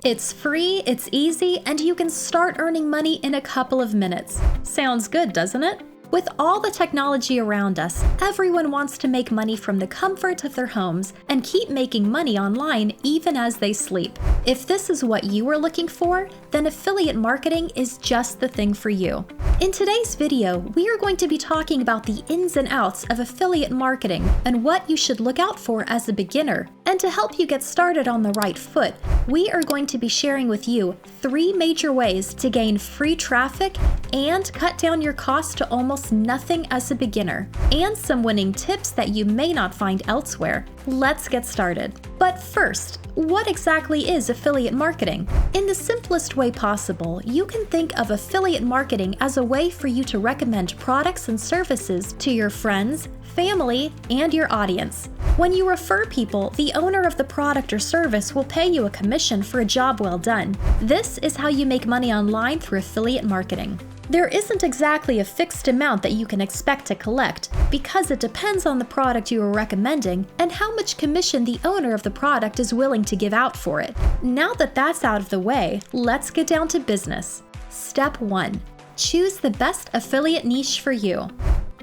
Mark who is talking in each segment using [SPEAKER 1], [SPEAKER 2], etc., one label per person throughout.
[SPEAKER 1] It's free, it's easy, and you can start earning money in a couple of minutes. Sounds good, doesn't it? With all the technology around us, everyone wants to make money from the comfort of their homes and keep making money online even as they sleep. If this is what you are looking for, then affiliate marketing is just the thing for you. In today's video, we are going to be talking about the ins and outs of affiliate marketing and what you should look out for as a beginner. And to help you get started on the right foot, we are going to be sharing with you 3 major ways to gain free traffic and cut down your cost to almost nothing as a beginner, and some winning tips that you may not find elsewhere. Let's get started. But first, what exactly is affiliate marketing? In the simplest way possible, you can think of affiliate marketing as a way for you to recommend products and services to your friends, family, and your audience. When you refer people, the owner of the product or service will pay you a commission for a job well done. This is how you make money online through affiliate marketing. There isn't exactly a fixed amount that you can expect to collect because it depends on the product you are recommending and how much commission the owner of the product is willing to give out for it. Now that that's out of the way, let's get down to business. Step 1. Choose the best affiliate niche for you.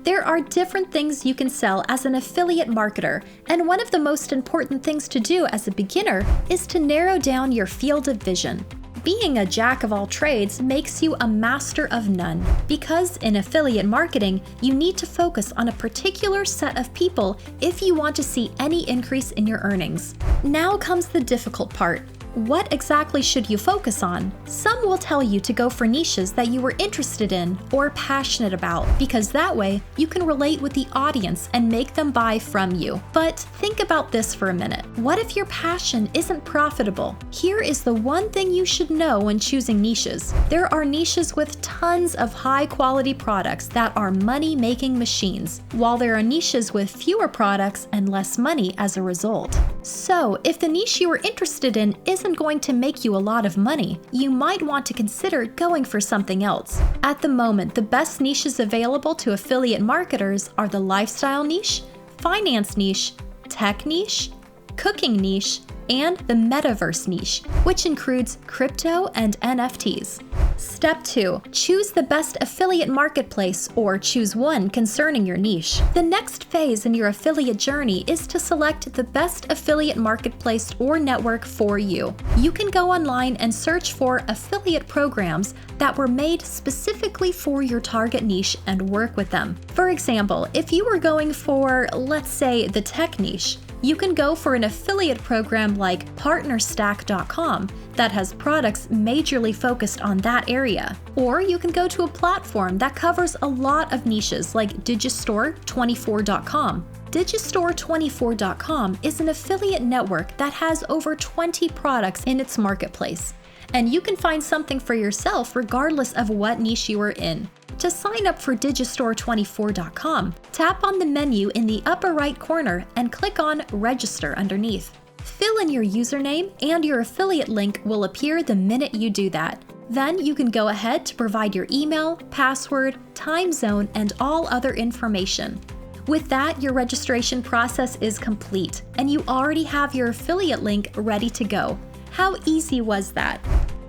[SPEAKER 1] There are different things you can sell as an affiliate marketer, and one of the most important things to do as a beginner is to narrow down your field of vision. Being a jack of all trades makes you a master of none, because in affiliate marketing, you need to focus on a particular set of people if you want to see any increase in your earnings. Now comes the difficult part. What exactly should you focus on? Some will tell you to go for niches that you are interested in or passionate about, because that way you can relate with the audience and make them buy from you. But think about this for a minute. What if your passion isn't profitable? Here is the one thing you should know when choosing niches. There are niches with tons of high-quality products that are money-making machines, while there are niches with fewer products and less money as a result. So, if the niche you are interested in isn't going to make you a lot of money, you might want to consider going for something else. At the moment, the best niches available to affiliate marketers are the lifestyle niche, finance niche, tech niche, cooking niche, and the metaverse niche, which includes crypto and NFTs. Step 2. Choose the best affiliate marketplace, or choose one concerning your niche. The next phase in your affiliate journey is to select the best affiliate marketplace or network for you. You can go online and search for affiliate programs that were made specifically for your target niche and work with them. For example, if you were going for, let's say, the tech niche, you can go for an affiliate program like partnerstack.com that has products majorly focused on that area. Or you can go to a platform that covers a lot of niches like digistore24.com. Digistore24.com is an affiliate network that has over 20 products in its marketplace, and you can find something for yourself regardless of what niche you are in. To sign up for digistore24.com, tap on the menu in the upper right corner and click on Register underneath. Fill in your username and your affiliate link will appear the minute you do that. Then you can go ahead to provide your email, password, time zone, and all other information. With that, your registration process is complete, and you already have your affiliate link ready to go. How easy was that?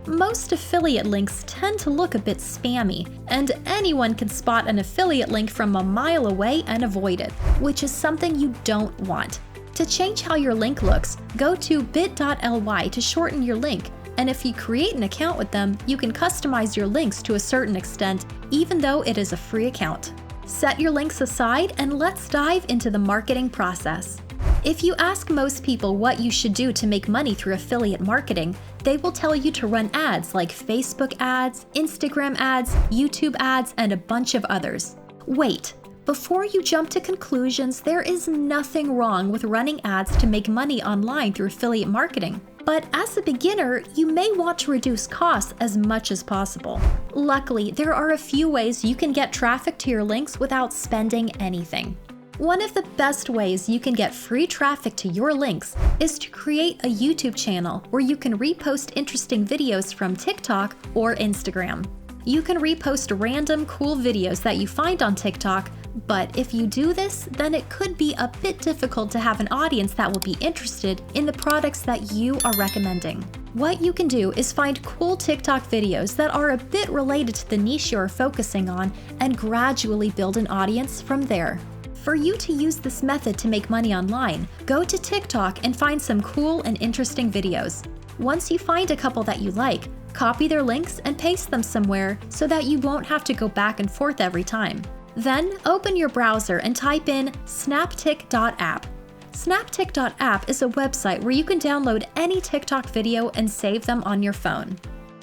[SPEAKER 1] Most affiliate links tend to look a bit spammy, and anyone can spot an affiliate link from a mile away and avoid it, which is something you don't want. To change how your link looks, go to bit.ly to shorten your link, and if you create an account with them, you can customize your links to a certain extent, even though it is a free account. Set your links aside and let's dive into the marketing process. If you ask most people what you should do to make money through affiliate marketing, they will tell you to run ads like Facebook ads, Instagram ads, YouTube ads, and a bunch of others. Wait, before you jump to conclusions, there is nothing wrong with running ads to make money online through affiliate marketing. But as a beginner, you may want to reduce costs as much as possible. Luckily, there are a few ways you can get traffic to your links without spending anything. One of the best ways you can get free traffic to your links is to create a YouTube channel where you can repost interesting videos from TikTok or Instagram. You can repost random cool videos that you find on TikTok, but if you do this, then it could be a bit difficult to have an audience that will be interested in the products that you are recommending. What you can do is find cool TikTok videos that are a bit related to the niche you are focusing on and gradually build an audience from there. For you to use this method to make money online, go to TikTok and find some cool and interesting videos. Once you find a couple that you like, copy their links and paste them somewhere so that you won't have to go back and forth every time. Then open your browser and type in snaptik.app. Snaptik.app is a website where you can download any TikTok video and save them on your phone.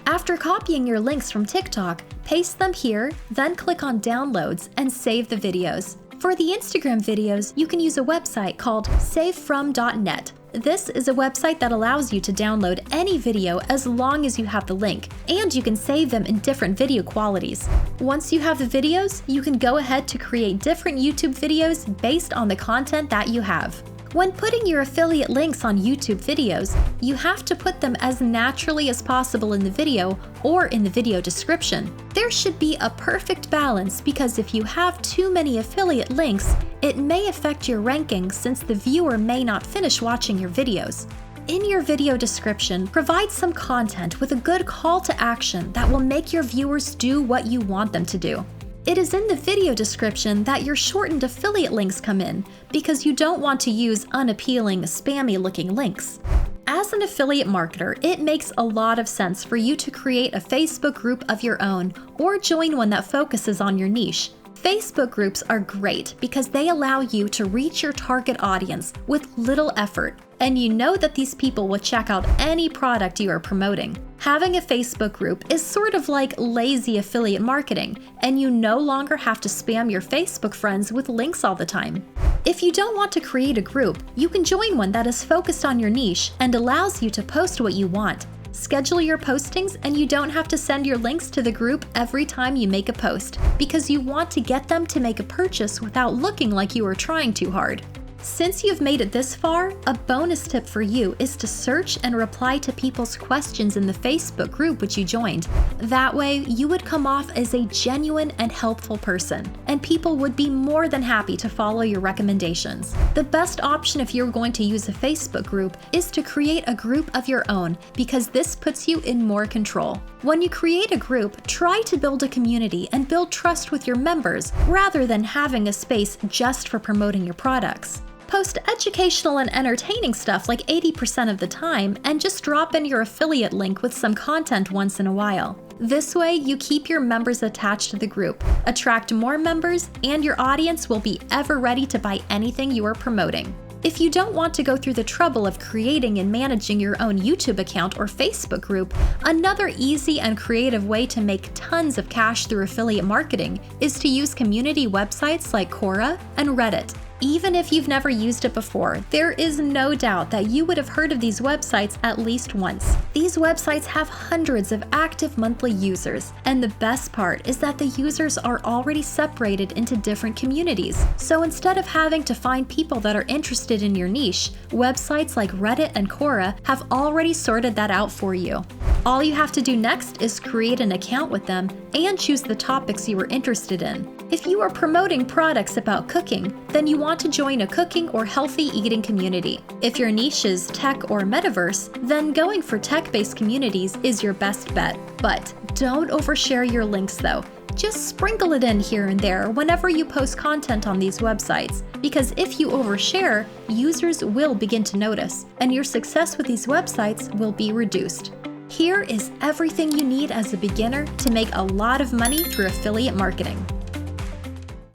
[SPEAKER 1] After copying your links from TikTok, paste them here, then click on Downloads and save the videos. For the Instagram videos, you can use a website called savefrom.net. This is a website that allows you to download any video as long as you have the link, and you can save them in different video qualities. Once you have the videos, you can go ahead to create different YouTube videos based on the content that you have. When putting your affiliate links on YouTube videos, you have to put them as naturally as possible in the video or in the video description. There should be a perfect balance because if you have too many affiliate links, it may affect your ranking since the viewer may not finish watching your videos. In your video description, provide some content with a good call to action that will make your viewers do what you want them to do. It is in the video description that your shortened affiliate links come in, because you don't want to use unappealing, spammy-looking links. As an affiliate marketer, it makes a lot of sense for you to create a Facebook group of your own or join one that focuses on your niche. Facebook groups are great because they allow you to reach your target audience with little effort, and you know that these people will check out any product you are promoting. Having a Facebook group is sort of like lazy affiliate marketing, and you no longer have to spam your Facebook friends with links all the time. If you don't want to create a group, you can join one that is focused on your niche and allows you to post what you want. Schedule your postings and you don't have to send your links to the group every time you make a post, because you want to get them to make a purchase without looking like you are trying too hard. Since you've made it this far, a bonus tip for you is to search and reply to people's questions in the Facebook group which you joined. That way, you would come off as a genuine and helpful person, and people would be more than happy to follow your recommendations. The best option if you're going to use a Facebook group is to create a group of your own, because this puts you in more control. When you create a group, try to build a community and build trust with your members rather than having a space just for promoting your products. Post educational and entertaining stuff like 80% of the time, and just drop in your affiliate link with some content once in a while. This way, you keep your members attached to the group, attract more members, and your audience will be ever ready to buy anything you are promoting. If you don't want to go through the trouble of creating and managing your own YouTube account or Facebook group, another easy and creative way to make tons of cash through affiliate marketing is to use community websites like Quora and Reddit. Even if you've never used it before, there is no doubt that you would have heard of these websites at least once. These websites have hundreds of active monthly users, and the best part is that the users are already separated into different communities. So instead of having to find people that are interested in your niche, websites like Reddit and Quora have already sorted that out for you. All you have to do next is create an account with them and choose the topics you are interested in. If you are promoting products about cooking, then you want to join a cooking or healthy eating community. If your niche is tech or metaverse, then going for tech-based communities is your best bet. But don't overshare your links though. Just sprinkle it in here and there whenever you post content on these websites, because if you overshare, users will begin to notice, and your success with these websites will be reduced. Here is everything you need as a beginner to make a lot of money through affiliate marketing.